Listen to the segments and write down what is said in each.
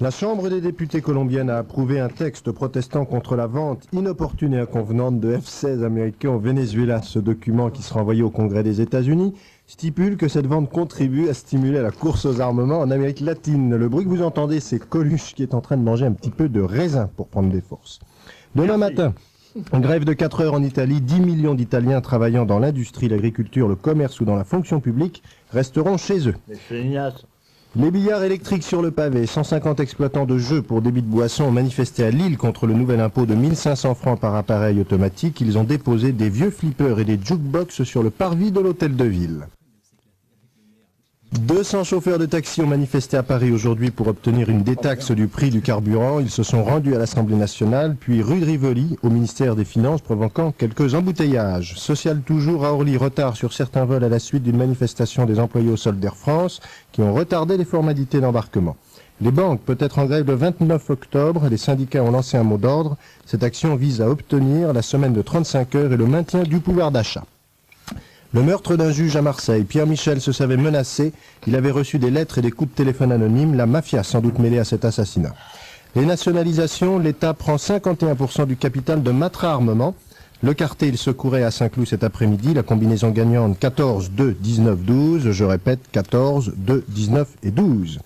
La Chambre des députés colombienne a approuvé un texte protestant contre la vente inopportune et inconvenante de F-16 américains au Venezuela. Ce document, qui sera envoyé au Congrès des États-Unis, stipule que cette vente contribue à stimuler la course aux armements en Amérique latine. Le bruit que vous entendez, c'est Coluche qui est en train de manger un petit peu de raisin pour prendre des forces. Demain matin, grève de 4 heures en Italie. 10 millions d'Italiens travaillant dans l'industrie, l'agriculture, le commerce ou dans la fonction publique resteront chez eux. Les billards électriques sur le pavé, 150 exploitants de jeux pour débit de boissons ont manifesté à Lille contre le nouvel impôt de 1500 francs par appareil automatique. Ils ont déposé des vieux flippers et des jukebox sur le parvis de l'hôtel de ville. 200 chauffeurs de taxi ont manifesté à Paris aujourd'hui pour obtenir une détaxe du prix du carburant. Ils se sont rendus à l'Assemblée nationale, puis rue de Rivoli, au ministère des Finances, provoquant quelques embouteillages. Social toujours à Orly, retard sur certains vols à la suite d'une manifestation des employés au sol d'Air France qui ont retardé les formalités d'embarquement. Les banques peut-être en grève le 29 octobre. Les syndicats ont lancé un mot d'ordre. Cette action vise à obtenir la semaine de 35 heures et le maintien du pouvoir d'achat. Le meurtre d'un juge à Marseille. Pierre Michel se savait menacé. Il avait reçu des lettres et des coups de téléphone anonymes. La mafia sans doute mêlée à cet assassinat. Les nationalisations. L'État prend 51% du capital de Matra Armement. Le Cartel secourait à Saint-Cloud cet après-midi. La combinaison gagnante 14, 2, 19, 12. Je répète, 14, 2, 19 et 12.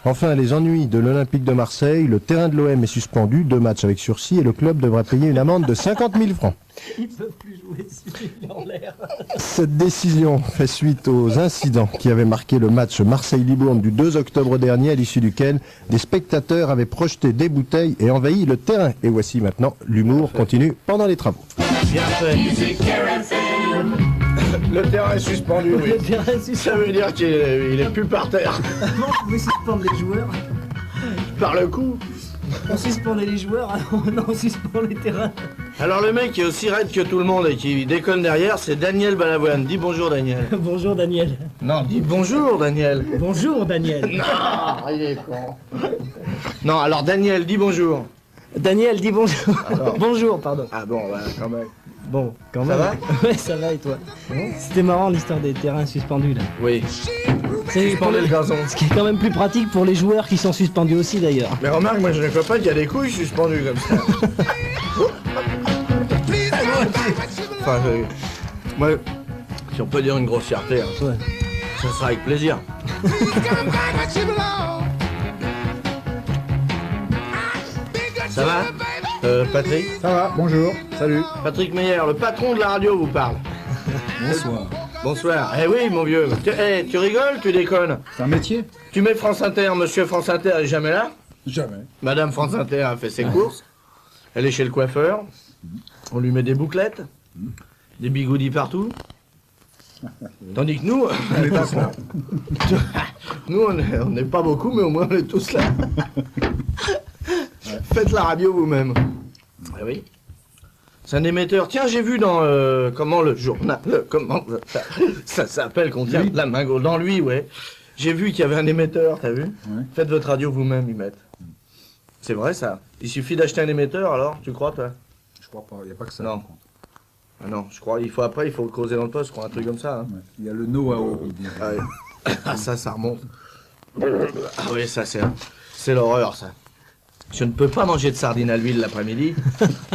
Enfin, les ennuis de l'Olympique de Marseille. Le terrain de l'OM est suspendu. 2 matchs avec sursis et le club devra payer une amende de 50 000 francs. Ils peuvent plus jouer s'ils en l'air. Cette décision fait suite aux incidents qui avaient marqué le match Marseille-Libourne du 2 octobre dernier, à l'issue duquel des spectateurs avaient projeté des bouteilles et envahi le terrain. Et voici maintenant, l'humour continue pendant les travaux. Bien fait. Le terrain est suspendu, oui. Le terrain est suspendu. Ça veut dire qu'il est plus par terre. Avant, on pouvait suspendre les joueurs. Par le coup. On suspendait les joueurs, alors maintenant on suspend les terrains. Alors le mec qui est aussi raide que tout le monde et qui déconne derrière, c'est Daniel Balavoine. Dis bonjour Daniel. Bonjour Daniel. Non, dis bonjour Daniel. Bonjour Daniel. Non, il est con. Non, alors Daniel, dis bonjour. Daniel, dis bonjour. Alors. Bonjour, pardon. Ah bon, bah quand même. Bon, quand Ça même. va Ouais, ça va et toi? C'était marrant l'histoire des terrains suspendus là. Oui. C'est Suspendez le gazon. Ce qui est quand même plus pratique pour les joueurs qui sont suspendus aussi d'ailleurs. Mais remarque, moi je ne crois pas qu'il y a des couilles suspendues comme ça. Enfin, moi, si on peut dire une grosse fierté, hein, Ouais. ça sera avec plaisir. Ça va Patrick? Ça va, bonjour, salut. Patrick Meyer, le patron de la radio vous parle. Bonsoir. Bonsoir. Eh oui, mon vieux. Tu rigoles, tu déconnes. C'est un métier? Tu mets France Inter, monsieur France Inter est jamais là. Jamais. Madame France Inter a fait ses courses. Elle est chez le coiffeur. On lui met des bouclettes, des bigoudis partout. Tandis que nous, nous on n'est pas beaucoup, mais au moins on est tous là. Faites la radio vous-même. Ah oui. C'est un émetteur. Tiens, j'ai vu dans comment le journal, comment ça s'appelle qu'on tient la main gauche dans lui, ouais. J'ai vu qu'il y avait un émetteur, t'as vu? Ouais. Faites votre radio vous-même, ils mettent. C'est vrai ça. Il suffit d'acheter un émetteur, alors, tu crois, toi? Je crois pas, il n'y a pas que ça. Non. Ah non, je crois, il faut causer dans le poste, je crois, un truc comme ça. Hein. Ouais. Il y a le know-how, il dit. Ah, ouais. Ah, ça remonte. Ah oui, ça, c'est l'horreur, ça. Je ne peux pas manger de sardines à l'huile l'après-midi.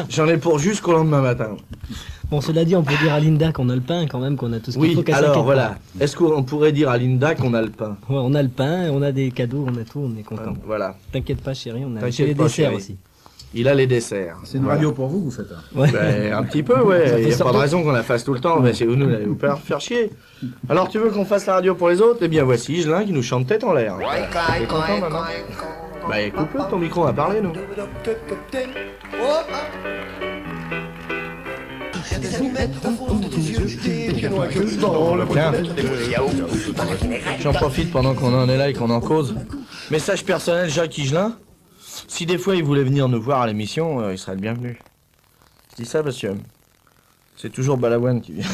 J'en ai pour jusqu'au lendemain matin. Bon, cela dit, on peut dire à Linda qu'on a le pain quand même, qu'on a tout ce qu'il faut Oui, qu'à alors s'inquiète voilà. Est-ce qu'on pourrait dire à Linda qu'on a le pain? pas. Ouais, on a le pain, on a des cadeaux, on a tout, on est content. Voilà. T'inquiète pas chérie, on a T'inquiète les pas, desserts chérie. aussi. Il a les desserts. C'est une Voilà. radio pour vous que vous faites, hein? Ouais. Ben, un petit peu, ouais. Il n'y a Ça pas de fait raison qu'on la fasse tout le temps. Mais c'est vous, nous, allez vous faire chier. Alors, tu veux qu'on fasse la radio pour les autres? Eh bien, voici Gelin qui nous chante tête en l'air. T'es content, maman? Bah, coupe-le, ton micro, on va parler, nous. Tiens, j'en profite pendant qu'on en est là et qu'on en cause. Message personnel, Jacques Higelin. Si des fois il voulait venir nous voir à l'émission, il serait le bienvenu. Je dis ça parce que c'est toujours Balavoine qui vient.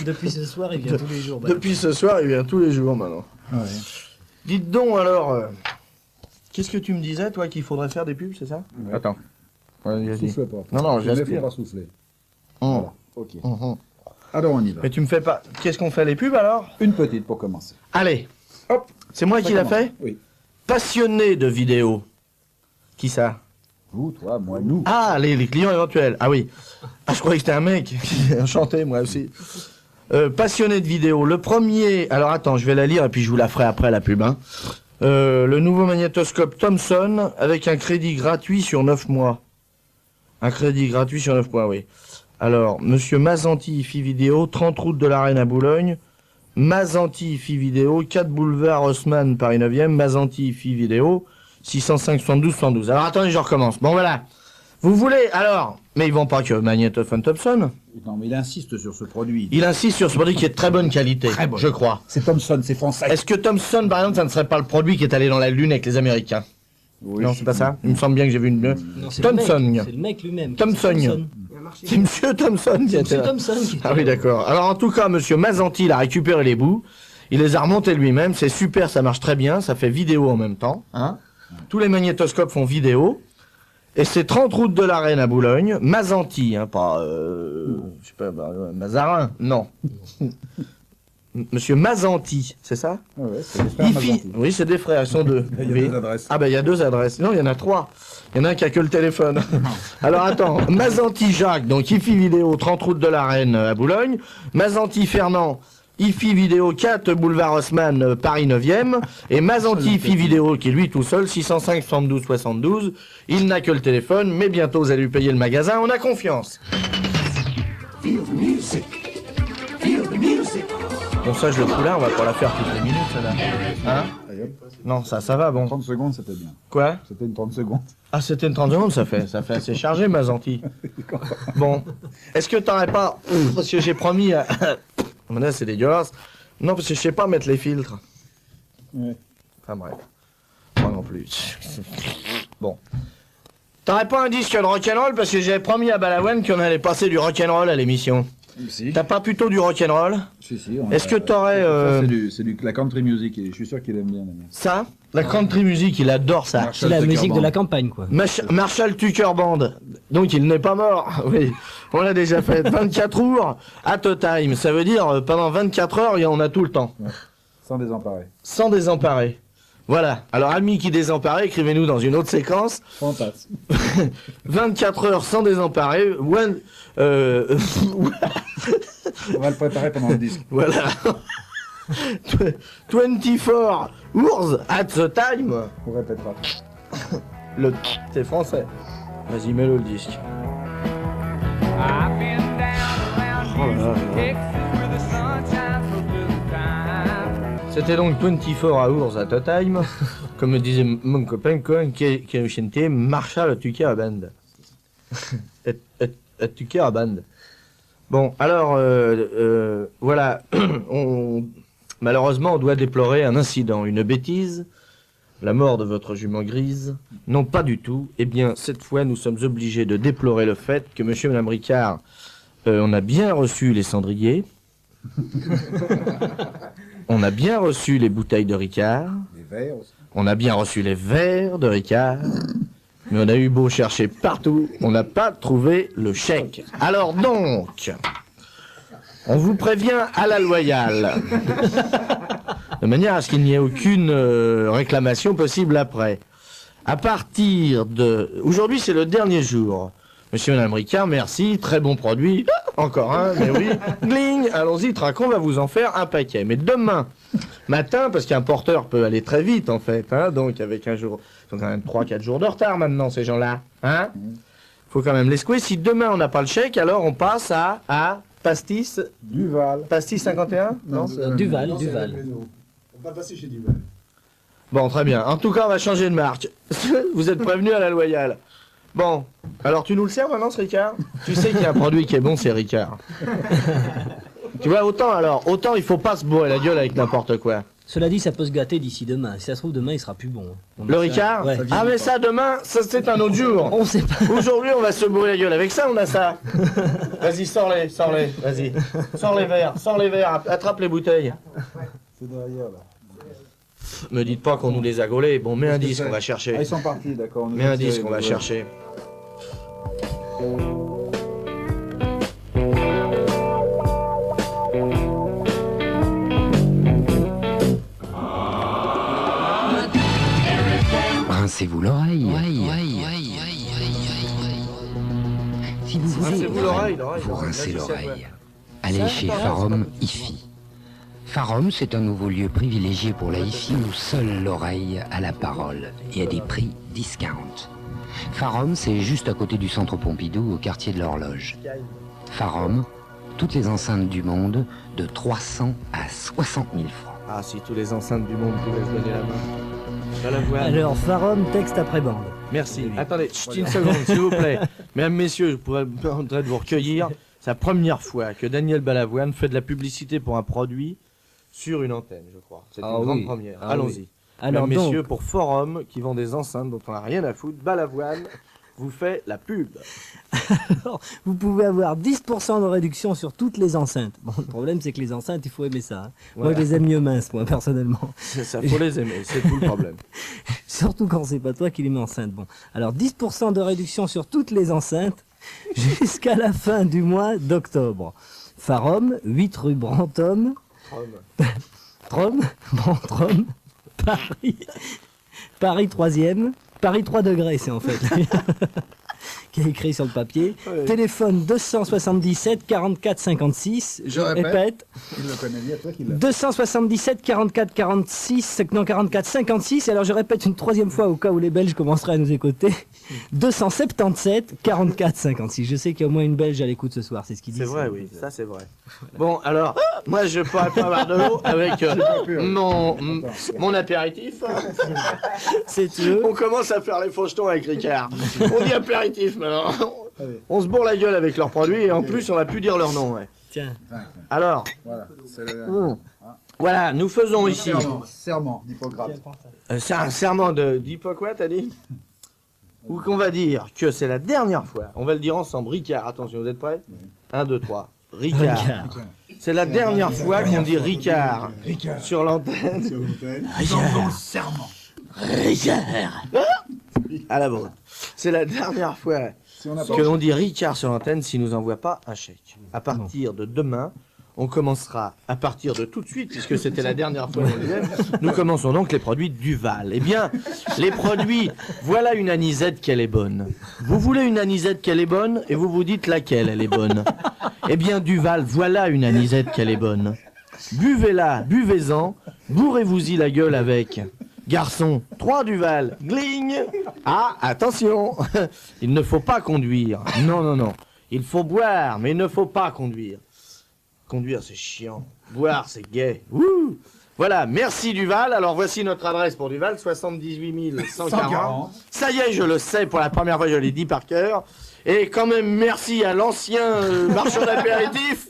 Depuis ce soir, il vient tous les jours. bah. Depuis ce soir, il vient tous les jours maintenant. Ouais. Dites donc alors, qu'est-ce que tu me disais, toi, qu'il faudrait faire des pubs, c'est ça? Ouais. Attends. Ouais, vas-y. Souffle pas. Non, non, Jamais j'aspire. faut pas souffler. Hum. Voilà, ok. Hum. Alors on y va. Mais tu me fais pas... Qu'est-ce qu'on fait, les pubs alors? Une petite pour commencer. Allez, Hop. c'est moi qui l'a fait? Oui. Passionné de vidéos. Qui ça? Vous, toi, moi, nous. Ah, les clients éventuels. Ah oui. Ah, je croyais que c'était un mec. Enchanté, moi aussi. Passionné de vidéos. Le premier... Alors attends, je vais la lire et puis je vous la ferai après la pub. Hein. Le nouveau magnétoscope Thomson avec un crédit gratuit sur 9 mois. Un crédit gratuit sur 9 mois, oui. Alors, Monsieur Mazanti, IFI Vidéo, 30 route de l'Arène à Boulogne. Mazanti, IFI Vidéo, 4 boulevard Haussmann, Paris 9e. Mazanti, IFI Vidéo, 605 72 72. Alors attendez, je recommence. Bon voilà. Vous voulez, alors... Mais ils vont pas que magnétophone Thomson. Non, mais il insiste sur ce produit. Il insiste sur ce produit qui est de très bonne qualité, Très bonne. je crois. C'est Thomson, c'est français. Est-ce que Thomson, par exemple, ça ne serait pas le produit qui est allé dans la Lune avec les Américains? Oui, Non, c'est pas ça. Il me semble bien que j'ai vu une... Non, c'est Thomson. le mec, c'est le mec lui-même. Thomson. C'est Monsieur Thomson qui C'est a Monsieur été... Thomson qui Ah oui, d'accord. Alors, en tout cas, Monsieur Mazanti, il a récupéré les bouts. Il les a remontés lui-même. C'est super, ça marche très bien. Ça fait vidéo en même temps. Hein. Tous les magnétoscopes font vidéo. Et c'est 30 route de l'Arène à Boulogne. Mazanti, hein, pas... je sais pas, Mazarin, non. Monsieur Mazanti, c'est ça? Ouais, c'est des frères IFI, Mazanti. oui, c'est des frères, ils sont deux. Il y a Oui. deux adresses. Ah ben il y a deux adresses. Non, il y en a trois. Il y en a un qui a que le téléphone. Alors attends, Mazanti Jacques, donc IFI Vidéo, 30 route de l'Arène à Boulogne. Mazanti Fernand, IFI Vidéo 4 boulevard Haussmann, Paris 9e. Et Mazanti IFI Vidéo, qui est lui tout seul, 605 72 72. Il n'a que le téléphone, mais bientôt vous allez lui payer le magasin, on a confiance. Bon ça je le fous là, on va pas la faire toutes les minutes là. Hein? Allez, hop. Non, ça va, bon. 30 secondes, c'était bien. Quoi? C'était une 30 secondes. Ah, c'était une 30 secondes, ça fait assez chargé, Mazanti. Bon, est-ce que t'aurais pas... Parce que j'ai promis à... Mais là, c'est dégueulasse. Non, parce que je sais pas mettre les filtres. Ouais. Enfin bref. Moi non plus. Bon. T'aurais pas un disque de rock'n'roll parce que j'avais promis à Balawen qu'on allait passer du rock'n'roll à l'émission. Si. T'as pas plutôt du rock'n'roll? Si, si. Est-ce que t'aurais... Ça, c'est la country music, et je suis sûr qu'il aime bien. Damien. Ça? La country music, il adore ça. C'est la musique de la campagne, quoi. Marshall Tucker Band. Donc il n'est pas mort. Oui, on l'a déjà fait. 24 heures at a time. Ça veut dire pendant 24 heures, on a tout le temps. Ouais. Sans désemparer. Sans désemparer. Voilà. Alors amis qui désemparer, écrivez-nous dans une autre séquence. Fantasme. 24 heures sans désemparer. On va le préparer pendant le disque. Voilà. 24 hours at the time. On répétera. Le c'est français. Vas-y, mets-le le disque. Oh là là. C'était donc 24 hours at a time, comme me disait mon copain qui a chanté Marshall Tucker Band. et Tucker Band. Bon, alors, voilà, malheureusement, on doit déplorer un incident, une bêtise, la mort de votre jument grise. Non, pas du tout. Eh bien, cette fois, nous sommes obligés de déplorer le fait que monsieur et madame Ricard, on a bien reçu les cendriers. On a bien reçu les bouteilles de Ricard. Les verres aussi. On a bien reçu les verres de Ricard. Mais on a eu beau chercher partout, on n'a pas trouvé le chèque. Alors donc, on vous prévient à la loyale. De manière à ce qu'il n'y ait aucune réclamation possible après. À partir de... Aujourd'hui, c'est le dernier jour. Monsieur et madame Ricard, merci, très bon produit. Encore un, mais oui. Gling, allons-y, Tracon va vous en faire un paquet. Mais demain matin, parce qu'un porteur peut aller très vite en fait, hein, donc avec un jour... Ils ont quand même 3-4 jours de retard maintenant, ces gens-là. Hein? Faut quand même les secouer. Si demain on n'a pas le chèque, alors on passe à Pastis... Duval. Pastis 51? Non, Duval. On va passer chez Duval. Bon, très bien. En tout cas, on va changer de marque. Vous êtes prévenus à la loyale. Bon, alors tu nous le sers maintenant, ce Ricard? Tu sais qu'il y a un produit qui est bon, c'est Ricard. Tu vois, autant il faut pas se bourrer la gueule avec n'importe quoi. Cela dit, ça peut se gâter d'ici demain. Si ça se trouve, demain, il sera plus bon. On Le ça- Ricard? Ouais. Ah mais ça, demain, ça c'est un autre jour. On sait pas. Aujourd'hui, on va se bourrer la gueule avec ça, on a ça. Vas-y, sors-les, vas-y. Sors les verres, attrape les bouteilles. C'est derrière là. Me dites pas qu'on nous les a gaulés. Bon, mets un disque, on va Ah, chercher. ils sont partis, d'accord. Mets un disque, on va chercher. rincez-vous l'oreille. Si vous voulez Rincez-vous l'oreille, vous rincez Là, je sais l'oreille, allez chez Farom Hi-Fi. Farom, c'est un nouveau lieu privilégié pour la hi-fi où seule l'oreille a la parole et à des prix discount. Farom, c'est juste à côté du centre Pompidou, au quartier de l'Horloge. Farom, toutes les enceintes du monde, de 300 à 60 000 francs. Ah, si tous les enceintes du monde pouvaient se donner la main. Balavoine. Alors, Farom, texte après bande. Merci. Attendez, chut, une seconde, s'il vous plaît. Mesdames, messieurs, je pourrais me permettre de vous recueillir. C'est la première fois que Daniel Balavoine fait de la publicité pour un produit sur une antenne, je crois. C'est une grande première. Allons-y. Oui. Alors, Mesdames, messieurs, donc, pour Forum, qui vend des enceintes dont on n'a rien à foutre, Balavoine vous fait la pub. alors, vous pouvez avoir 10% de réduction sur toutes les enceintes. Bon, le problème, c'est que les enceintes, il faut aimer ça. Hein. Moi, je les aime mieux minces, moi, personnellement. C'est ça, faut les aimer, c'est tout le problème. Surtout quand c'est pas toi qui les mets enceintes. Bon, alors 10% de réduction sur toutes les enceintes jusqu'à la fin du mois d'octobre. Farom, 8 rue Brantôme. Trom, Paris 3e, Paris 3 degrés, c'est en fait, qui est écrit sur le papier. Ouais. Téléphone 277 44 56, je répète. Il le connaît bien, toi qui l'a. 277 44 46, non 44 56, alors je répète une troisième fois au cas où les Belges commenceraient à nous écouter. 277 44 56. Je sais qu'il y a au moins une Belge à l'écoute ce soir, c'est ce qu'il dit. C'est vrai, oui, ça c'est vrai. Bon, alors, moi je pourrais pas avoir de l'eau avec mon apéritif. C'est eux. On commence à faire les fauchetons avec Ricard. On dit apéritif maintenant. On se bourre la gueule avec leurs produits et en plus on va plus dire leur nom. Ouais. Tiens. Alors, Voilà, c'est le... voilà, nous faisons ici. Serment d'Hippocrate. C'est un serment d'Hippocrate, t'as dit? Ou qu'on va dire que c'est la dernière fois. On va le dire ensemble. Ricard, attention, vous êtes prêts? 1, 2, 3. Ricard. C'est la dernière fois qu'on dit Ricard sur l'antenne. Serment. Ricard. À la vôtre. C'est la dernière fois Si on n'a pas... que l'on dit Ricard sur l'antenne s'il nous envoie pas un chèque. À partir de demain, on commencera, à partir de tout de suite, puisque c'était la dernière fois qu'on disait, nous commençons donc les produits Duval. Eh bien, les produits, voilà une anisette qu'elle est bonne. Vous voulez une anisette qu'elle est bonne, et vous vous dites laquelle elle est bonne. Eh bien, Duval, voilà une anisette qu'elle est bonne. Buvez-la, buvez-en, bourrez-vous-y la gueule avec. Garçon, 3 Duval, gling. Ah, attention, il ne faut pas conduire. Non, non, non. Il faut boire, mais il ne faut pas conduire. Conduire, c'est chiant. Boire, c'est gai. Ouh. Voilà, merci Duval. Alors voici notre adresse pour Duval, 78 140. Ça y est, je le sais, pour la première fois, je l'ai dit par cœur. Et quand même, merci à l'ancien marchand d'apéritifs,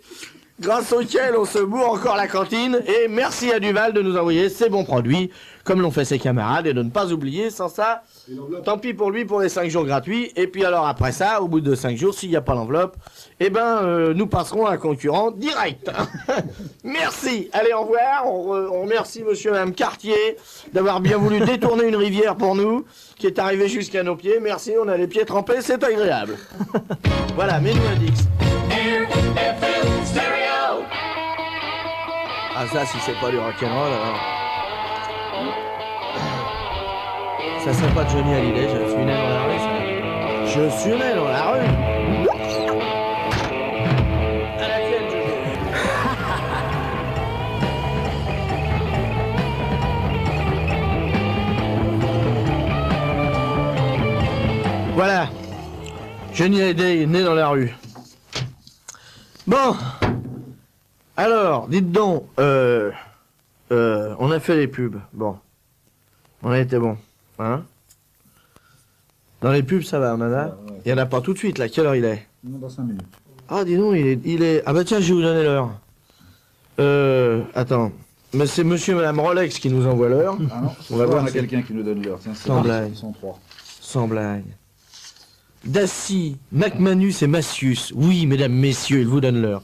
grâce auquel on se bourre encore la cantine. Et merci à Duval de nous envoyer ces bons produits, comme l'ont fait ses camarades, et de ne pas oublier, sans ça, tant pis pour lui pour les 5 jours gratuits. Et puis alors après ça, au bout de 5 jours, s'il n'y a pas l'enveloppe, eh ben, nous passerons à un concurrent direct. Merci. Allez, au revoir. On remercie monsieur et madame Cartier d'avoir bien voulu détourner une rivière pour nous, qui est arrivée jusqu'à nos pieds. Merci, on a les pieds trempés, c'est agréable. Voilà, menu index. Ah ça, si c'est pas du rock'n'roll, alors... Ça serait pas de Johnny Hallyday, je suis né dans la rue, ça. Je suis né dans la rue. À laquelle je vais. Voilà. Johnny Hallyday est né dans la rue. Bon. Alors, dites donc, on a fait les pubs. Bon. On a été bon. Hein? Dans les pubs, ça va, on en a? Il n'y en a pas tout de suite, là. Quelle heure il est? Non, dans 5 minutes. Ah, dis donc, il est... Ah bah tiens, je vais vous donner l'heure. Attends. Mais c'est monsieur et madame Rolex qui nous envoient l'heure. Ah non, On va voir on a si- quelqu'un qui nous donne l'heure. Tiens, c'est Sans blague. Ils sont 3. Sans blague. Dacy, McManus et Massius. Oui, mesdames, messieurs, ils vous donnent l'heure.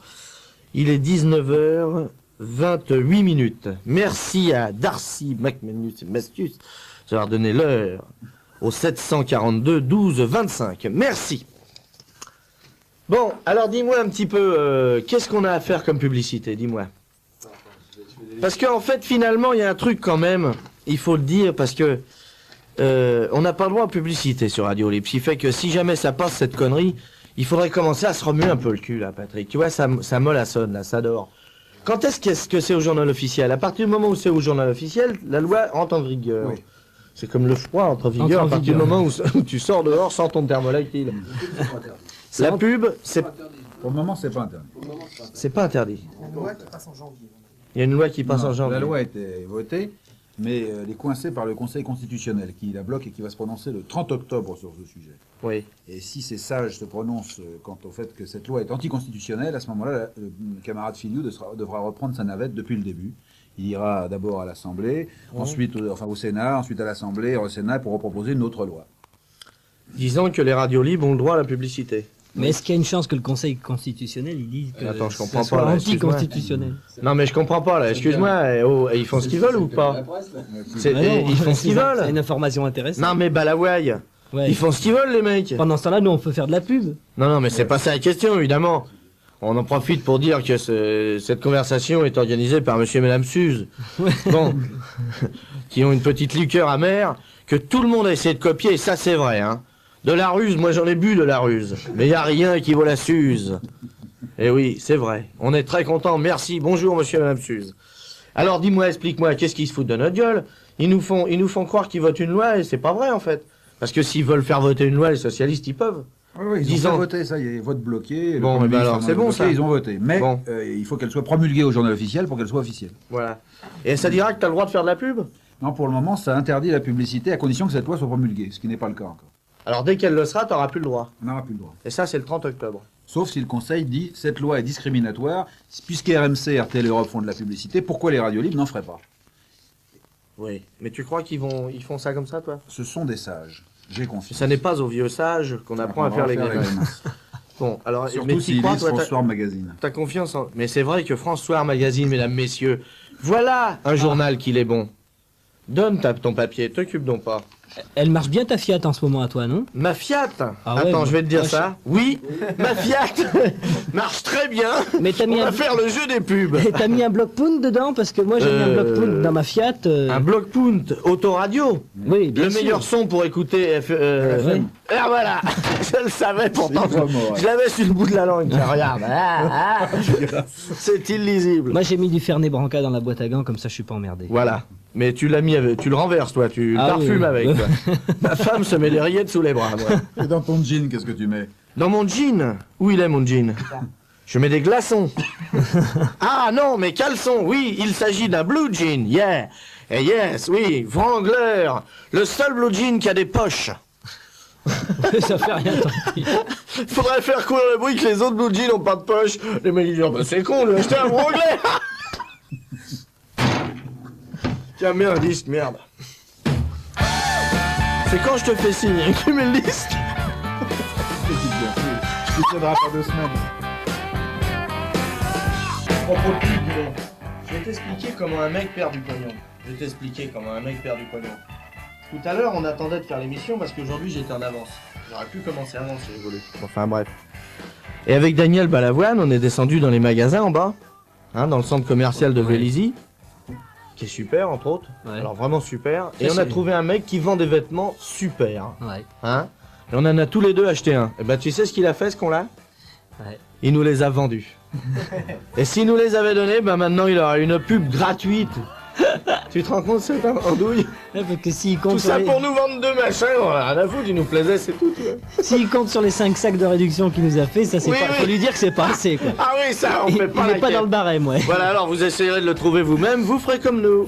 Il est 19h28 minutes. Merci à Darcy, McManus et Massius de leur donner l'heure au 742 12 25. Merci. Bon, alors dis-moi un petit peu, qu'est-ce qu'on a à faire comme publicité, dis-moi. Parce qu'en fait, finalement, il y a un truc quand même, il faut le dire, parce que on n'a pas le droit à publicité sur Radio Libre. Ce qui fait que si jamais ça passe cette connerie, il faudrait commencer à se remuer un peu le cul, là, Patrick. Tu vois, ça mollassonne, là, ça dort. Quand est-ce que c'est au journal officiel? À partir du moment où c'est au journal officiel, la loi entre en vigueur. Oui. C'est comme le froid entre en vigueur à partir du moment où tu sors dehors sans ton thermolactyle. La pub, c'est Pour le moment, c'est pas interdit. interdit. Il y a une loi qui passe en janvier. La loi a été votée, mais elle est coincée par le Conseil constitutionnel qui la bloque et qui va se prononcer le 30 octobre sur ce sujet. Oui. Et si ces sages se prononcent quant au fait que cette loi est anticonstitutionnelle, à ce moment-là, le camarade Filiou devra reprendre sa navette depuis le début. Il ira d'abord à l'Assemblée, ensuite au Sénat, ensuite à l'Assemblée, au Sénat pour reproposer une autre loi. Disant que les radios libres ont le droit à la publicité. Mais est-ce qu'il y a une chance que le Conseil constitutionnel il dise que Attends, je ça comprends soit pas, là, excuse-moi. anticonstitutionnel? Non mais je comprends pas là, excuse-moi, ils font ce qu'ils veulent ou pas? Ah non, Ils font ce qu'ils C'est veulent. une information intéressante. Non mais balawai, Ouais. ils font ce qu'ils veulent les mecs. Pendant ce temps-là, nous on peut faire de la pub. Non mais c'est pas ça la question évidemment. On en profite pour dire que cette conversation est organisée par monsieur et madame Suze. Bon, qui ont une petite liqueur amère que tout le monde a essayé de copier et ça c'est vrai hein. De la ruse, moi j'en ai bu de la ruse, mais y a rien qui vaut la Suze. Eh oui, c'est vrai. On est très content. Merci. Bonjour monsieur et madame Suze. Alors dis-moi, explique-moi, qu'est-ce qu'ils se foutent de notre gueule? Ils nous font croire qu'ils votent une loi et c'est pas vrai en fait. Parce que s'ils veulent faire voter une loi, les socialistes, ils peuvent. Oui, ils ont voté, ça y est, vote bloqué. Bon, le mais alors, ministre c'est bon, bloqué, ça. Ils ont voté. Mais Bon. il faut qu'elle soit promulguée au journal officiel pour qu'elle soit officielle. Voilà. Et ça dira que t'as le droit de faire de la pub? Non, pour le moment, ça interdit la publicité à condition que cette loi soit promulguée, ce qui n'est pas le cas encore. Alors dès qu'elle le sera, t'auras plus le droit. On n'aura plus le droit. Et ça, c'est le 30 octobre. Sauf si le Conseil dit cette loi est discriminatoire, puisque RMC, RTL et Europe font de la publicité, pourquoi les radios libres n'en feraient pas? Oui. Mais tu crois ils font ça comme ça, toi? Ce sont des sages. J'ai confiance. Ça n'est pas aux vieux sages qu'on apprend à faire les grimaces. Bon, alors, mais Surtout t'y s'ils crois, lisent toi, François Magazine. t'as confiance en... Mais c'est vrai que François Magazine, mesdames, messieurs, voilà un journal qu'il est bon. Donne ton papier, t'occupe donc pas. Elle marche bien ta Fiat en ce moment à toi, non? Ma Fiat Ah ouais, Attends, mais- je vais te dire Ah, ça. Oui, ma Fiat marche très bien. Mais t'as On mis, va faire le jeu des pubs. t'as mis un bloc pound dedans parce que moi j'ai mis un bloc pound dans ma Fiat. Un bloc punt, autoradio. Oui, bien Le sûr. meilleur son pour écouter oui. Ah voilà, je le savais pourtant. Je l'avais sur le bout de la langue. Tiens, regarde. C'est illisible. Moi j'ai mis du Fernet Branca dans la boîte à gants comme ça je suis pas emmerdé. Voilà. Mais tu l'as mis avec, tu le renverses toi, tu Ah parfumes oui. avec toi. Ma femme se met des rillettes sous les bras, moi. Et dans ton jean, qu'est-ce que tu mets? Dans mon jean. Où il est mon jean? Je mets des glaçons. Ah non, mais caleçons. Oui, il s'agit d'un blue jean. Yeah. Et yes, oui, Wrangler. Le seul blue jean qui a des poches. Ça fait rien tant pis. Faudrait faire courir le bruit que les autres blue jeans n'ont pas de poche. Les mecs ils disent, oh, bah, c'est con, lui acheter un Wrangler. Tiens, mets un disque, merde. C'est quand je te fais signe, hein, que tu mets le disque. Tu tiendras pas 2 semaines. Propos de pub, dis donc. Je vais t'expliquer comment un mec perd du pognon. Tout à l'heure, on attendait de faire l'émission parce qu'aujourd'hui, j'étais en avance. J'aurais pu commencer avant si j'ai voulu. Enfin, bref. Et avec Daniel Balavoine, on est descendu dans les magasins en bas, hein, dans le centre commercial de Vélizy, qui est super, entre autres. Ouais. Alors, vraiment super. Et Ça, on a c'est- trouvé un mec qui vend des vêtements super. Ouais. Hein. Et on en a tous les deux acheté un. Et ben, tu sais ce qu'il a fait, ce qu'on-là? Ouais. Il nous les a vendus. Et s'il nous les avait donnés, ben maintenant il aura une pub gratuite. Tu te rends compte, cette andouille? Ouais, parce que s'il compte, Tout sur ça les... pour nous vendre deux machins, on a rien à foutre, il nous plaisait, c'est tout. Tu vois. s'il compte sur les 5 sacs de réduction qu'il nous a fait, ça c'est Oui, pas... oui. faut lui dire que c'est pas assez quoi. Ah oui, ça, on Il fait pas est la pas quête. dans le barème, ouais. Voilà, alors vous essayerez de le trouver vous-même, vous ferez comme nous.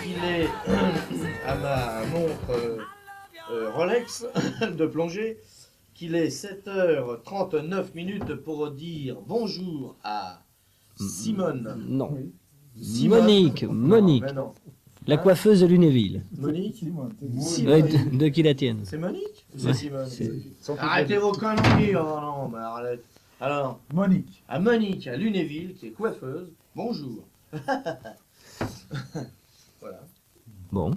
Qu'il est à ma montre Rolex de plongée, qu'il est 7h39 pour dire bonjour à Simone. Non. Simone. Monique, Non, Monique, mais non. la coiffeuse de Lunéville. Monique Ouais, de qui la tienne? C'est Monique ou c'est Ouais, Simone? c'est- Arrêtez vos conneries, oh non, mais arrête. Alors, Monique. à Monique, à Lunéville, qui est coiffeuse, bonjour. Voilà. Bon.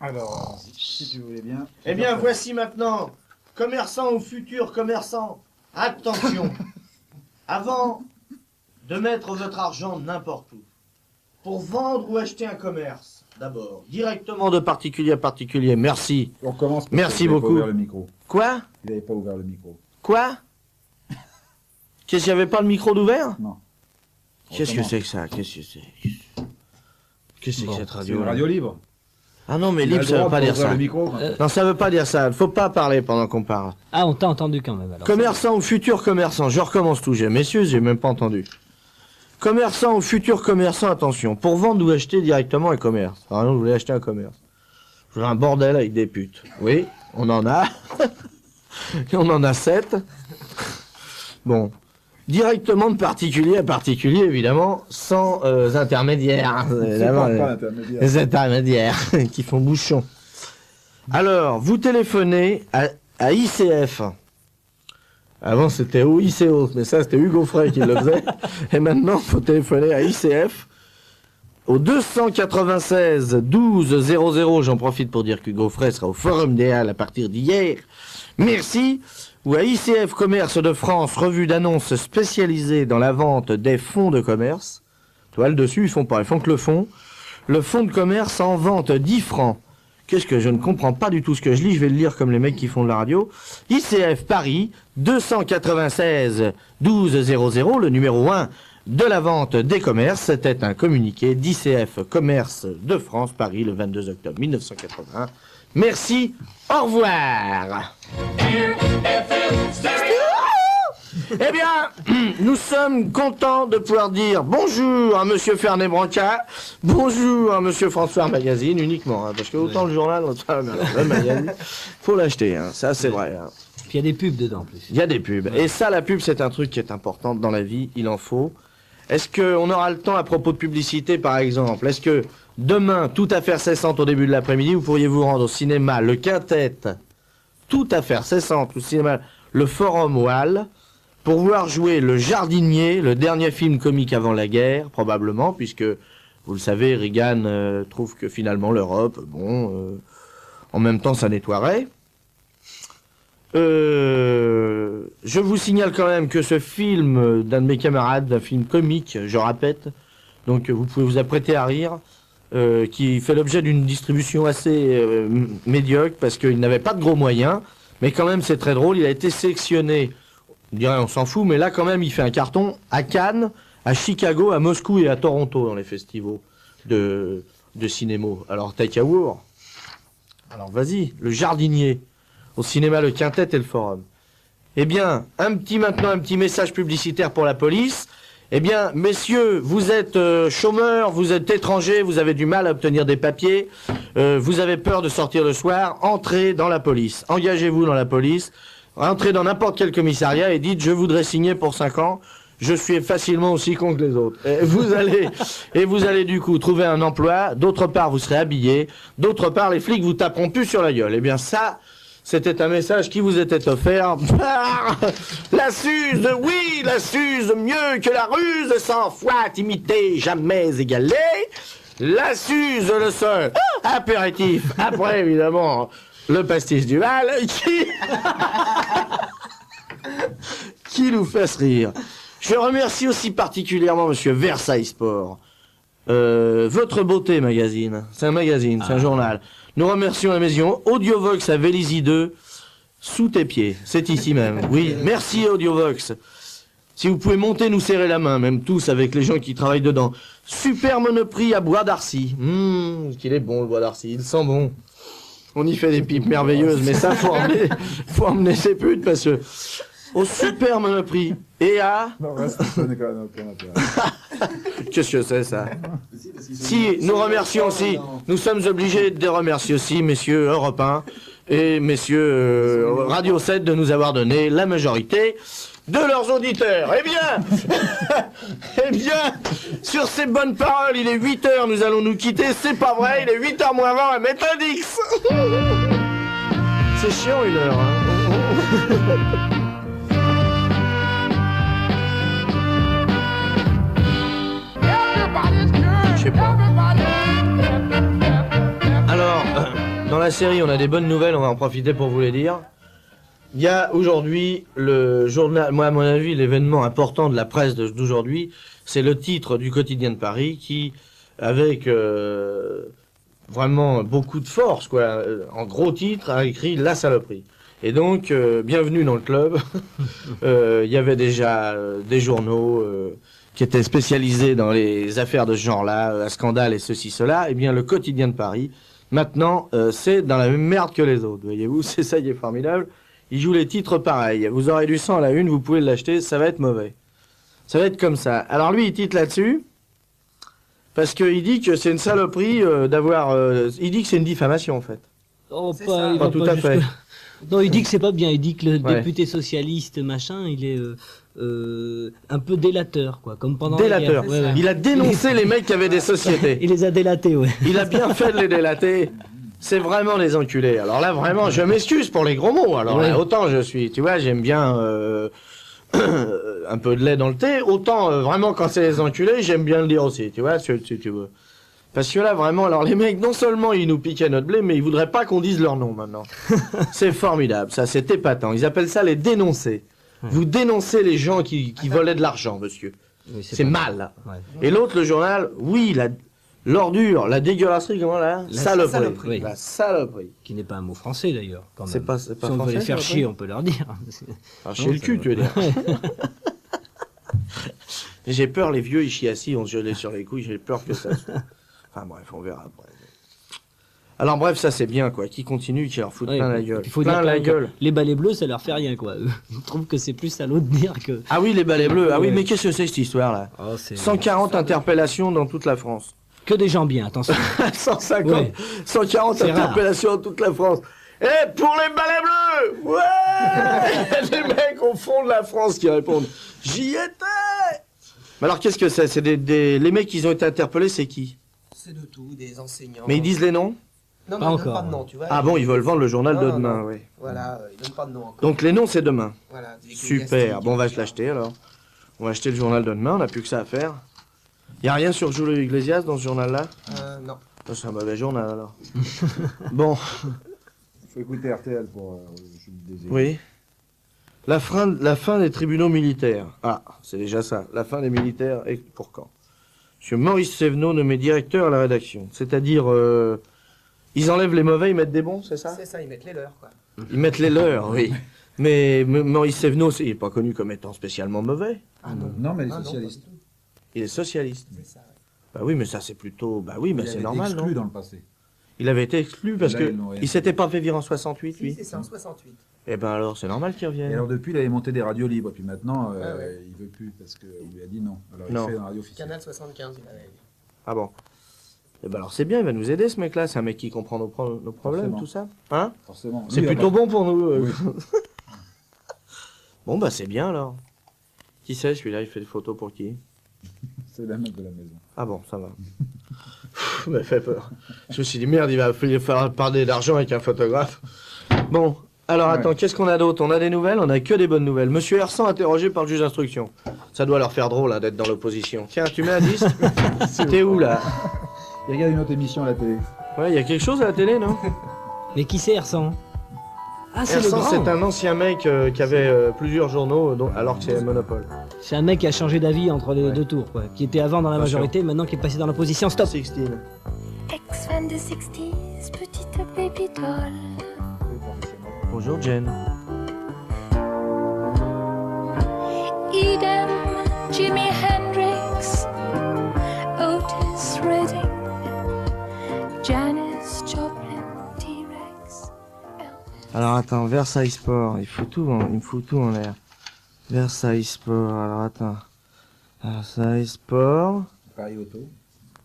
Alors, si tu voulais bien. Eh bien, voici maintenant, commerçants ou futurs commerçants, attention. Avant de mettre votre argent n'importe où, pour vendre ou acheter un commerce, d'abord, directement de particulier à particulier, merci. On recommence. Merci Vous avez beaucoup. pas ouvert le micro. Quoi? Vous n'avez pas ouvert le micro. Quoi? Qu'est-ce qu'il n'y avait pas le micro d'ouvert? Non. Qu'est-ce que c'est que ça? Qu'est-ce que c'est? Qu'est-ce que c'est que cette C'est radio? une radio libre. Ah non, mais Il a libre, le ça droit veut pas de dire ouvrir ça. le micro. Non, ça veut pas dire ça. Il faut pas parler pendant qu'on parle. Ah, on t'a entendu quand même alors. Commerçant ou futur commerçant, je recommence tout. Messieurs, j'ai même pas entendu. Commerçant ou futur commerçant, attention. Pour vendre ou acheter directement un commerce. Par exemple, vous voulez acheter un commerce. Je veux un bordel avec des putes. Oui, on en a. On en a 7. Bon. Directement de particulier à particulier, évidemment, sans intermédiaires. Évidemment, C'est pas intermédiaire. les intermédiaires qui font bouchon. Alors, vous téléphonez à ICF. Avant, c'était OICO, mais ça, c'était Hugo Frey qui le faisait. Et maintenant, il faut téléphoner à ICF au 296 12 00. J'en profite pour dire qu'Hugo Frey sera au Forum des Halles à partir d'hier. Merci. Ou à ICF Commerce de France, revue d'annonces spécialisée dans la vente des fonds de commerce. Tu vois, le dessus, ils font que le fonds. Le fonds de commerce en vente 10 francs. Qu'est-ce que je ne comprends pas du tout ce que je lis, je vais le lire comme les mecs qui font de la radio. ICF Paris, 296 12 00, le numéro 1 de la vente des commerces. C'était un communiqué d'ICF Commerce de France, Paris, le 22 octobre 1981. Merci, au revoir. Eh bien, nous sommes contents de pouvoir dire bonjour à Monsieur Fernet Branca, bonjour à Monsieur François Magazine uniquement, hein, parce que autant le journal, autant le magazine, faut l'acheter, hein, ça c'est vrai. Hein. Puis il y a des pubs dedans en plus. Il y a des pubs, et ça la pub c'est un truc qui est important dans la vie, il en faut. Est-ce qu'on aura le temps à propos de publicité par exemple? Est-ce que demain, toute affaire cessante au début de l'après-midi, vous pourriez vous rendre au cinéma Le Quintet, toute affaire cessante au cinéma Le Forum aux Halles, pour voir jouer Le Jardinier, le dernier film comique avant la guerre, probablement, puisque, vous le savez, Reagan trouve que finalement l'Europe, en même temps ça nettoierait. Je vous signale quand même que ce film d'un de mes camarades, un film comique, je répète, donc vous pouvez vous apprêter à rire, qui fait l'objet d'une distribution assez médiocre, parce qu'il n'avait pas de gros moyens, mais quand même c'est très drôle, il a été sélectionné, on dirait on s'en fout, mais là quand même il fait un carton à Cannes, à Chicago, à Moscou et à Toronto dans les festivals de cinéma. Alors Takeover, alors vas-y, Le Jardinier, au cinéma Le Quintet et le Forum. Eh bien, maintenant un petit message publicitaire pour la police. Eh bien, messieurs, vous êtes chômeurs, vous êtes étrangers, vous avez du mal à obtenir des papiers, vous avez peur de sortir le soir, entrez dans la police. Engagez-vous dans la police, entrez dans n'importe quel commissariat et dites « Je voudrais signer pour 5 ans, je suis facilement aussi con que les autres. » Et vous allez du coup trouver un emploi, d'autre part vous serez habillés, d'autre part les flics vous taperont plus sur la gueule. Eh bien ça... C'était un message qui vous était offert par la Suze, oui, la Suze, mieux que la ruse, 100 fois imitée, jamais égalée. La Suze, le seul apéritif, après évidemment le pastis du Val, qui nous fasse rire. Je remercie aussi particulièrement Monsieur Versailles Sport. Votre Beauté magazine, c'est un magazine, c'est un journal. Nous remercions la maison Audiovox à Vélizy 2, sous tes pieds, c'est ici même. Oui, merci Audiovox. Si vous pouvez monter, nous serrer la main, même tous avec les gens qui travaillent dedans. Super Monoprix à Bois d'Arcy. Qu'il est bon le Bois d'Arcy, il sent bon. On y fait des pipes merveilleuses, mais ça faut emmener ces putes parce que... Au Super Monoprix et à... Non, reste, ça n'est quand même aucun intérêt. Qu'est-ce que c'est ça? Si, nous remercions aussi, nous sommes obligés de remercier aussi messieurs Europe 1 et messieurs Radio 7 de nous avoir donné la majorité de leurs auditeurs. Eh bien, sur ces bonnes paroles, il est 8h, nous allons nous quitter, c'est pas vrai, il est 8h moins 20 à Méthodix. C'est chiant 1 heure, hein. Je sais pas. Alors, dans la série, on a des bonnes nouvelles, on va en profiter pour vous les dire. Il y a aujourd'hui le journal, moi à mon avis, l'événement important de la presse d'aujourd'hui, c'est le titre du quotidien de Paris qui, avec vraiment beaucoup de force, quoi. En gros titre, a écrit La saloperie. Et donc, bienvenue dans le club. Il y avait déjà des journaux qui étaient spécialisés dans les affaires de ce genre-là, à scandale et ceci, cela. Eh bien, le quotidien de Paris, maintenant, c'est dans la même merde que les autres, voyez-vous. C'est ça qui est formidable. Il joue les titres pareils. Vous aurez du sang à la une, vous pouvez l'acheter, ça va être mauvais. Ça va être comme ça. Alors lui, il titre là-dessus, parce qu'il dit que c'est une saloperie d'avoir... il dit que c'est une diffamation, en fait. Oh, C'est pas, ça. il Pas va tout pas à fait. jusque- Non, il dit que c'est pas bien. Il dit que le Ouais. député socialiste, machin, il est un peu délateur, quoi. Comme pendant Délateur. la guerre. Ouais, ouais. Il a dénoncé les mecs qui avaient des sociétés. Il les a délatés, ouais. Il a bien fait de les délater. C'est vraiment des enculés. Alors là, vraiment, je m'excuse pour les gros mots. Alors là, Ouais. autant je suis, tu vois, j'aime bien un peu de lait dans le thé, autant vraiment quand c'est les enculés, j'aime bien le dire aussi, tu vois, si tu veux. Parce que là, vraiment, alors les mecs, non seulement ils nous piquaient notre blé, mais ils voudraient pas qu'on dise leur nom maintenant. C'est formidable, ça, c'est épatant. Ils appellent ça les dénoncer. Vous dénoncez les gens qui volaient de l'argent, monsieur. Oui, C'est pas- mal, là. Ouais. Et l'autre, le journal, oui, l'ordure, la dégueulasserie, comment là? La Saloperie. saloperie. La saloperie. Qui n'est pas un mot français, d'ailleurs, quand même. C'est pas Si on français, veut les faire saloperie chier, on peut leur dire. Alors, chez le cul, tu veux dire. J'ai peur, les vieux, ils chient assis, on se gelait sur les couilles, j'ai peur que ça soit... Enfin bref, on verra après. Alors bref, ça c'est bien, quoi. Qui continue, qui leur fout Ouais, plein la gueule. il faut Plein dire la quand même que gueule. Les balais bleus, ça leur fait rien, quoi. Je trouve que c'est plus salaud de dire que... Ah oui, les balais bleus. Ah oui, Ouais. mais qu'est-ce que c'est cette histoire-là? Oh, c'est 140 interpellations dans toute la France. que des gens bien, attention. 150, Ouais. 140 C'est rare. interpellations dans toute la France. Et pour les balais bleus! Ouais! Les mecs au fond de la France qui répondent. J'y étais! Mais alors qu'est-ce que c'est? C'est les mecs qui ont été interpellés, c'est qui? C'est de tout, des enseignants. Mais ils disent les noms? Non, Pas non, ils encore. donnent pas de nom, tu vois. Ah bon, ils veulent vendre le journal Non, de non, demain, non. oui. Voilà, ils donnent pas de nom encore. Donc les noms, c'est demain. Voilà, des Super. ecclésiastiques, Bon, on va se tout ça. l'acheter alors. On va acheter le journal de demain, on n'a plus que ça à faire. Il n'y a rien sur Julio Iglesias dans ce journal-là? Non. Ça, c'est un mauvais journal alors. Bon, Il faut écouter RTL pour je le désire. oui. La fin des tribunaux militaires. Ah, c'est déjà ça. La fin des militaires, et pour quand? Monsieur Maurice Sévenot nommé directeur à la rédaction. C'est-à-dire, ils enlèvent les mauvais, ils mettent des bons, c'est ça? C'est ça, ils mettent les leurs, quoi. Ils mettent les leurs, oui. Mais Maurice Sévenot, il n'est pas connu comme étant spécialement mauvais. Ah non. Non, mais les Ah non, socialistes. pas du tout. Il est socialiste. C'est ça, ouais. Bah oui, mais ça c'est plutôt... Bah oui, mais Il c'est avait été normal, exclu non? dans le passé. Il avait été exclu parce Là, que ils l'ont il s'était pas fait virer en 68, Si, lui. c'est ça, en 68. Eh ben alors, c'est normal qu'il Et revienne. alors depuis, il avait monté des radios libres. Puis maintenant, Ah ouais. il veut plus parce qu'on lui a dit non. Alors Non. il fait une radio officielle. Canal 75, il avait. Ah bon. Eh ben alors c'est bien, il va nous aider ce mec-là. C'est un mec qui comprend nos problèmes, Forcément. tout ça. Hein? Forcément. C'est Lui, plutôt alors, bon pour nous. Oui. Bon bah c'est bien alors. Qui c'est celui-là? Il fait des photos pour qui? C'est la mec de la maison. Ah bon, ça va. Ça m'a fait peur. Je me suis dit, merde, il va falloir parler d'argent avec un photographe. Bon, alors Ouais. attends, qu'est-ce qu'on a d'autre? On a des nouvelles? On a que des bonnes nouvelles. Monsieur Hersan interrogé par le juge d'instruction. Ça doit leur faire drôle là, d'être dans l'opposition. Tiens, tu mets un disque? T'es où là? Il regarde une autre émission à la télé. Ouais, il y a quelque chose à la télé, non? Mais qui c'est, Hersan? Ah, c'est le Hersan, grand. c'est un ancien mec qui avait plusieurs journaux, alors que c'est Monopole. C'est un mec qui a changé d'avis entre les Ouais. deux tours, quoi. Qui était avant dans la Bien sûr. majorité, maintenant qui est passé dans l'opposition. Stop! 16. Ex-fan des 60s, petite baby doll. Bonjour Jen. Eden, Jimi Hendrix, Otis Redding, Janis Joplin, T-Rex, Elvis. Alors attends, Versailles Sport, il me fout tout en l'air. Versailles Sport, alors attends. Versailles Sport, Paris Auto.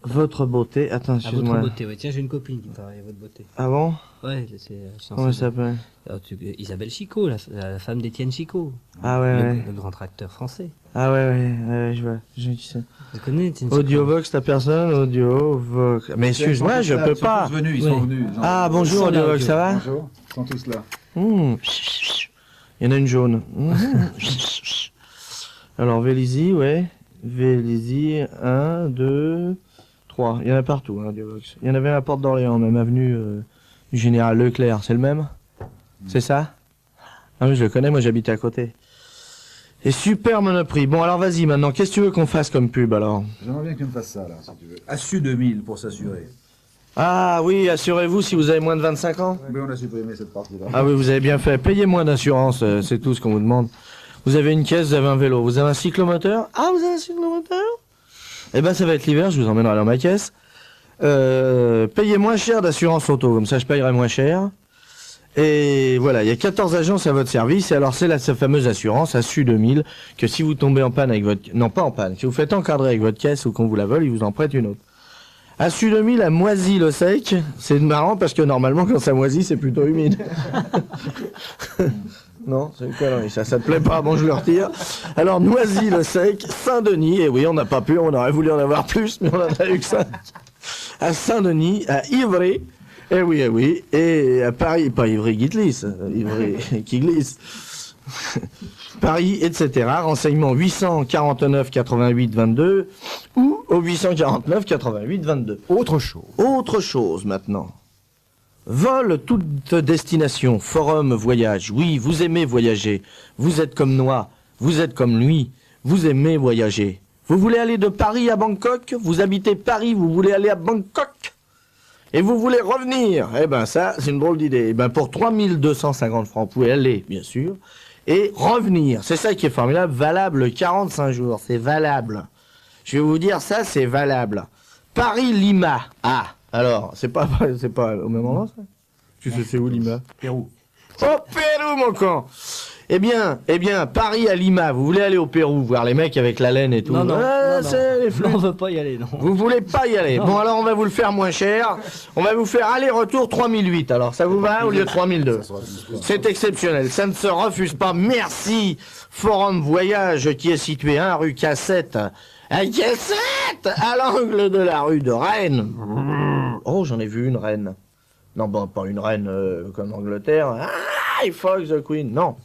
votre beauté, attends, À votre excuse-moi. beauté, ouais. Tiens, j'ai une copine qui travaille à votre beauté. Ah bon? Ouais, c'est Comment ça s'appelle? Isabelle Chicot, la femme d'Étienne Chicot. Ah ouais, ouais. Le grand acteur français. Ah ouais, je vois. Je dis ça. Vous connaissez Étienne Chicot? Audiovox, la personne, Audiovox. Mais excuse-moi, je peux pas. Ils Ouais. sont venus. Ah bonjour Ils sont là, Audiovox, ça va? Bonjour. Ils sont tous là. Il y en a une jaune. Alors Vélizy, ouais. Vélizy, 1, 2, 3. Il y en a partout, hein, Audiovox. Il y en avait un à Porte d'Orléans, même avenue du Général Leclerc, c'est le même? C'est ça? Ah oui, je le connais, moi j'habite à côté. Et super Monoprix. Bon alors vas-y maintenant, qu'est-ce que tu veux qu'on fasse comme pub alors? J'aimerais bien que tu me fasses ça là, si tu veux. Assu 2000 pour s'assurer. Ah oui, assurez-vous si vous avez moins de 25 ans. Mais on a supprimé cette partie-là. Ah oui, vous avez bien fait. Payez moins d'assurance, c'est tout ce qu'on vous demande. Vous avez une caisse, vous avez un vélo, vous avez un cyclomoteur. Ah, vous avez un cyclomoteur? Eh ben, ça va être l'hiver, je vous emmènerai dans ma caisse. Payez moins cher d'assurance auto, comme ça je payerai moins cher. Et voilà, il y a 14 agences à votre service, et alors c'est cette fameuse assurance, ASSU 2000, que si vous tombez en panne avec votre... Non, pas en panne, si vous faites encadrer avec votre caisse ou qu'on vous la vole, ils vous en prêtent une autre. ASSU 2000 a moisi le sec, c'est marrant parce que normalement quand ça moisit c'est plutôt humide. Non, c'est quoi non, ça te plaît pas, bon je le retire. Alors Noisy le sec, Saint-Denis, et oui on n'a pas pu, on aurait voulu en avoir plus, mais on en a eu que ça. À Saint-Denis, à Ivry, et oui, et à Paris, pas Ivry qui glisse, Ivry qui glisse. Paris, etc. Renseignement 849 88 22 ou au 849 88 22. Autre chose. Autre chose maintenant. Vol toute destination, forum, voyage. Oui, vous aimez voyager. Vous êtes comme Noah, vous êtes comme lui. Vous aimez voyager. Vous voulez aller de Paris à Bangkok? Vous habitez Paris, vous voulez aller à Bangkok? Et vous voulez revenir? Eh ben ça, c'est une drôle d'idée. Eh ben pour 3250 francs, vous pouvez aller, bien sûr, et revenir. C'est ça qui est formidable, valable 45 jours, c'est valable. Je vais vous dire ça, c'est valable. Paris-Lima. Ah, alors, c'est pas au même endroit, ça? Tu sais c'est où, Lima? Pérou. Au Pérou, mon camp. Eh bien, Paris à Lima, vous voulez aller au Pérou, voir les mecs avec la laine et tout. Non, c'est les flûtes. Non, on veut pas y aller, non. Vous voulez pas y aller. Non. Bon, alors on va vous le faire moins cher. On va vous faire aller-retour 3008. Alors, ça vous va au lieu de 3002? C'est exceptionnel. Ça ne se refuse pas. Merci. Forum Voyage qui est situé 1 rue Cassette. À Cassette, à l'angle de la rue de Rennes. Oh, j'en ai vu une reine. Non, bon, pas une reine comme Angleterre. Ah, Fox the Queen. Non.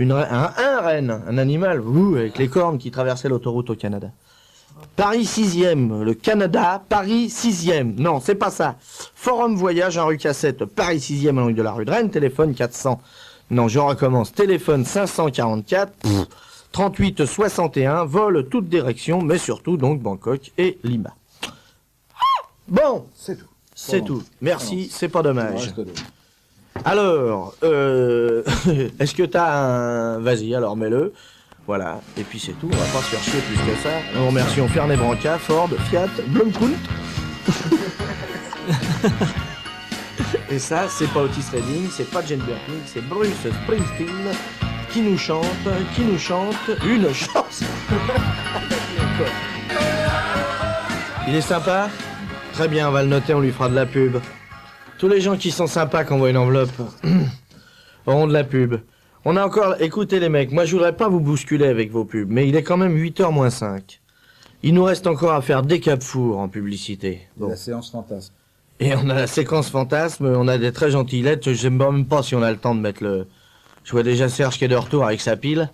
Un renne, un animal, avec les cornes qui traversaient l'autoroute au Canada. Paris 6e, le Canada, Paris 6e. Non, c'est pas ça. Forum Voyage, en rue Cassette, Paris 6e, à l'angle de la rue de Rennes, téléphone 400. Non, je recommence. Téléphone 544, 38 61, vol toute direction, mais surtout donc Bangkok et Lima. Bon, C'est tout. c'est tout. Merci, c'est pas dommage. Reste deux. Alors, est-ce que t'as un... Vas-y, alors mets-le. Voilà, et puis c'est tout, on va pas se faire chier plus que ça. Nous remercions Fernet Branca, Ford, Fiat, Blomkunt. Et ça, c'est pas Otis Redding, c'est pas Jane Birkin, c'est Bruce Springsteen qui nous chante une chanson. Il est sympa? Très bien, on va le noter, on lui fera de la pub. Tous les gens qui sont sympas qui envoient une enveloppe auront de la pub. On a encore... Écoutez les mecs, moi je voudrais pas vous bousculer avec vos pubs, mais il est quand même 8h moins 5. Il nous reste encore à faire des Cap-Four en publicité. La séance fantasme. Et on a la séquence fantasme, on a des très gentilles lettres, je sais même pas si on a le temps de mettre le... Je vois déjà Serge qui est de retour avec sa pile.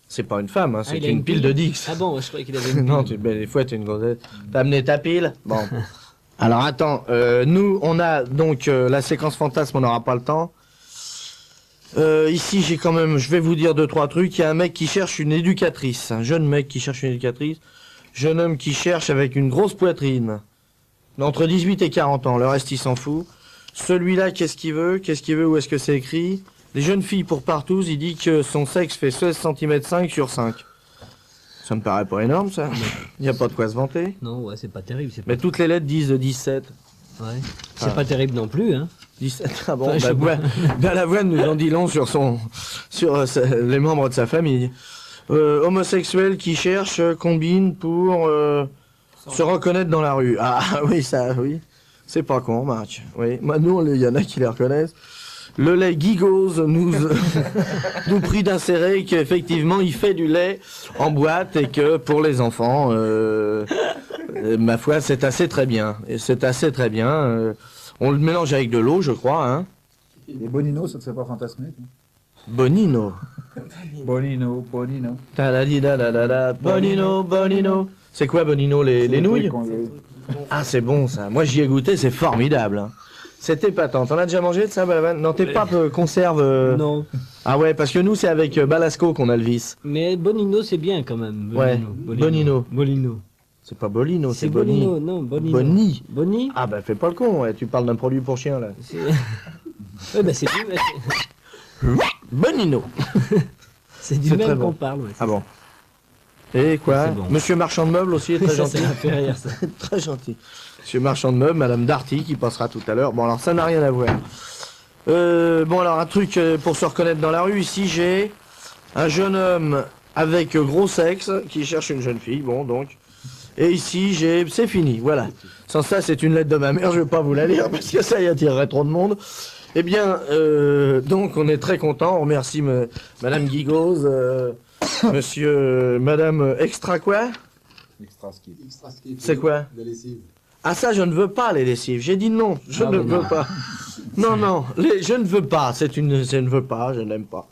C'est pas une femme, hein, c'est il a une pile de Dix. Ah bon, je croyais qu'il avait une Non, des fois t'es une grossette. T'as amené ta pile? Bon. Alors attends, nous on a donc la séquence fantasme, on n'aura pas le temps. Ici j'ai quand même, je vais vous dire 2-3 trucs. Il y a un mec qui cherche une éducatrice, un jeune mec qui cherche une éducatrice, jeune homme qui cherche avec une grosse poitrine, entre 18 et 40 ans, le reste il s'en fout. Celui-là qu'est-ce qu'il veut, où est-ce que c'est écrit? Les jeunes filles pour partout, il dit que son sexe fait 16 cm 5 sur 5. Ça me paraît pas énorme, ça. Il n'y a pas de quoi se vanter. Non, ouais, c'est pas terrible. C'est pas... Mais toutes les lettres disent 17. Ouais. C'est pas terrible non plus, hein. 17. Ah bon, Enfin, je sais pas. Balavoine nous en dit long sur les membres de sa famille. Homosexuel qui cherche, combine pour se reconnaître dans la rue. Ah oui, ça, oui. C'est pas con, Marc. Oui. Moi, nous, il y en a qui les reconnaissent. Le lait Gigos nous prie d'insérer qu'effectivement il fait du lait en boîte et que pour les enfants, ma foi, c'est assez très bien. Et c'est assez très bien. On le mélange avec de l'eau, je crois. Hein. Les Bonino, ça te fait pas fantasmer? Bonino. Bonino. Ta-da-di-da-da-da-da. Bonino. C'est quoi Bonino, les nouilles? Ah, c'est bon ça. Moi j'y ai goûté, c'est formidable. Hein. C'était épatant. T'en as déjà mangé de ça, Balavoine? Non, t'es pas conserve... Non. Ah ouais, parce que nous, c'est avec Balasco qu'on a le vice. Mais Bonino, c'est bien quand même. Ouais, Bonino. Bonino. C'est pas Bolino, c'est Bonino, Boni. non, Bonino. Boni. Boni. Ah bah fais pas le con, ouais, tu parles d'un produit pour chien là. Ouais, bah c'est Bonino. c'est du C'est très même bon. qu'on parle. Ouais, Ah bon. Et quoi? C'est bon. Monsieur Marchand de Meubles aussi est très ça, gentil. ça m'a fait rire, ça. Très gentil. Monsieur Marchand de Meubles, Madame Darty qui passera tout à l'heure. Bon alors ça n'a rien à voir. Bon alors un truc pour se reconnaître dans la rue, ici j'ai un jeune homme avec gros sexe qui cherche une jeune fille, bon donc. Et ici j'ai... c'est fini, voilà. Sans ça c'est une lettre de ma mère, je vais pas vous la lire parce que ça y attirerait trop de monde. Eh bien, donc on est très content, on remercie Madame Guigose, Madame Extra quoi? Extra skip. C'est quoi? La lessive. Ah ça je ne veux pas les lessives, j'ai dit non, je ne veux pas. Non, non, je ne veux pas, je ne veux pas, je n'aime pas.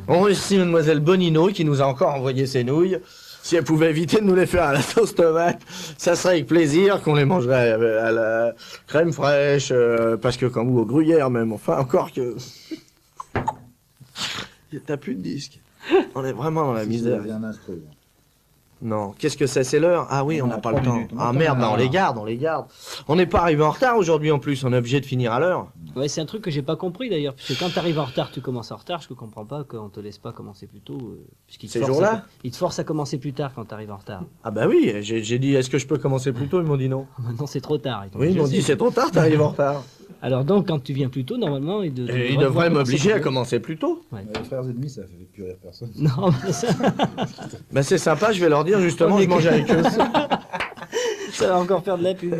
On remercie Mademoiselle Bonino qui nous a encore envoyé ses nouilles. Si elle pouvait éviter de nous les faire à la sauce tomate, ça serait avec plaisir qu'on les mangerait à la crème fraîche, parce que comme ou au gruyère même, enfin encore que... T'as plus de disque. On est vraiment dans la misère. Bien instruit. Non, qu'est-ce que c'est l'heure? Ah oui, on n'a pas le 3 temps. minutes. Ah merde, bah, on les garde, on les garde. On n'est pas arrivé en retard aujourd'hui en plus, on est obligé de finir à l'heure. Ouais, c'est un truc que j'ai pas compris d'ailleurs, puisque quand t'arrives en retard, tu commences en retard. Je comprends pas qu'on te laisse pas commencer plus tôt, puisqu'il te Ces force jours-là il te force à commencer plus tard quand t'arrives en retard. Ah bah oui, j'ai dit est-ce que je peux commencer plus tôt, ils m'ont dit non. Maintenant c'est trop tard. Oui, ils m'ont dit c'est trop tard, t'arrives en retard. Alors donc quand tu viens plus tôt, normalement ils Ils devraient m'obliger à commencer plus tôt. Les frères ennemis, ça fait plus rire personne. Non, mais ça, Bah c'est sympa, je vais leur dire justement, je mange avec eux. ça va encore faire de la pub.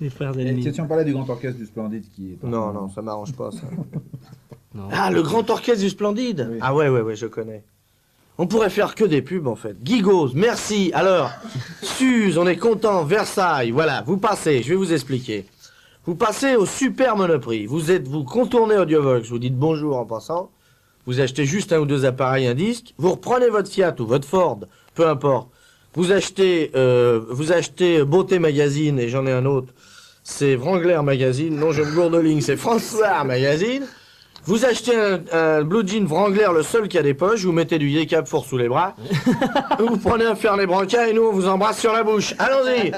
Les frères ennemis. Si on parlait du grand orchestre du Splendide qui est... Non, non, ça m'arrange pas ça. Non. Ah, le grand orchestre du Splendide. Oui. Ah ouais, je connais. On pourrait faire que des pubs en fait. Guigose, merci. Alors, Suze, on est content. Versailles, voilà, vous passez, je vais vous expliquer. Vous passez au super Monoprix. Vous contournez Audiovox, vous dites bonjour en passant. Vous achetez juste un ou deux appareils, un disque. Vous reprenez votre Fiat ou votre Ford, peu importe. Vous achetez Beauté Magazine et j'en ai un autre. C'est Wrangler Magazine. Non, je me gourde de ligne, c'est François Magazine. Vous achetez un blue jean Wrangler, le seul qui a des poches, vous mettez du Yécap Four sous les bras, vous prenez un fer les brancards et nous on vous embrasse sur la bouche. Allons-y.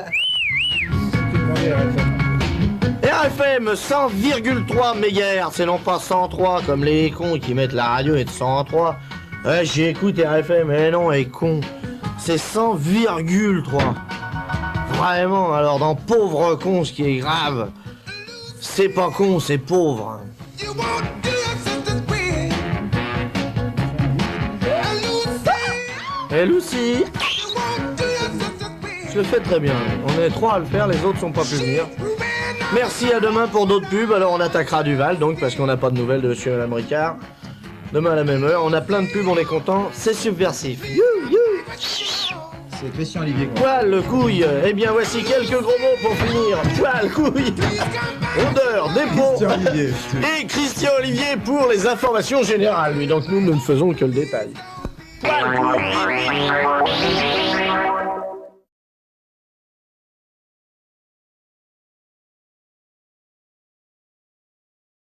RFM 100,3 MHz, et non pas 103 comme les cons qui mettent la radio et de 103. Ouais, j'écoute RFM, mais non, les cons. C'est 100,3. Vraiment, alors dans pauvre con, ce qui est grave, c'est pas con, c'est pauvre. Et Lucie, je le fais très bien. On est 3 à le faire, les autres sont pas pu venir. Merci, à demain pour d'autres pubs. Alors on attaquera Duval, donc, parce qu'on n'a pas de nouvelles de monsieur et madame Ricard. Demain à la même heure, on a plein de pubs, on est content. C'est subversif. C'est Christian Olivier. Poil, couille. Eh bien, voici quelques gros mots pour finir. Poil, couille. Odeur, dépôt. Christian Olivier. Et Christian Olivier pour les informations générales, lui. Donc nous ne faisons que le détail. Poil, couille.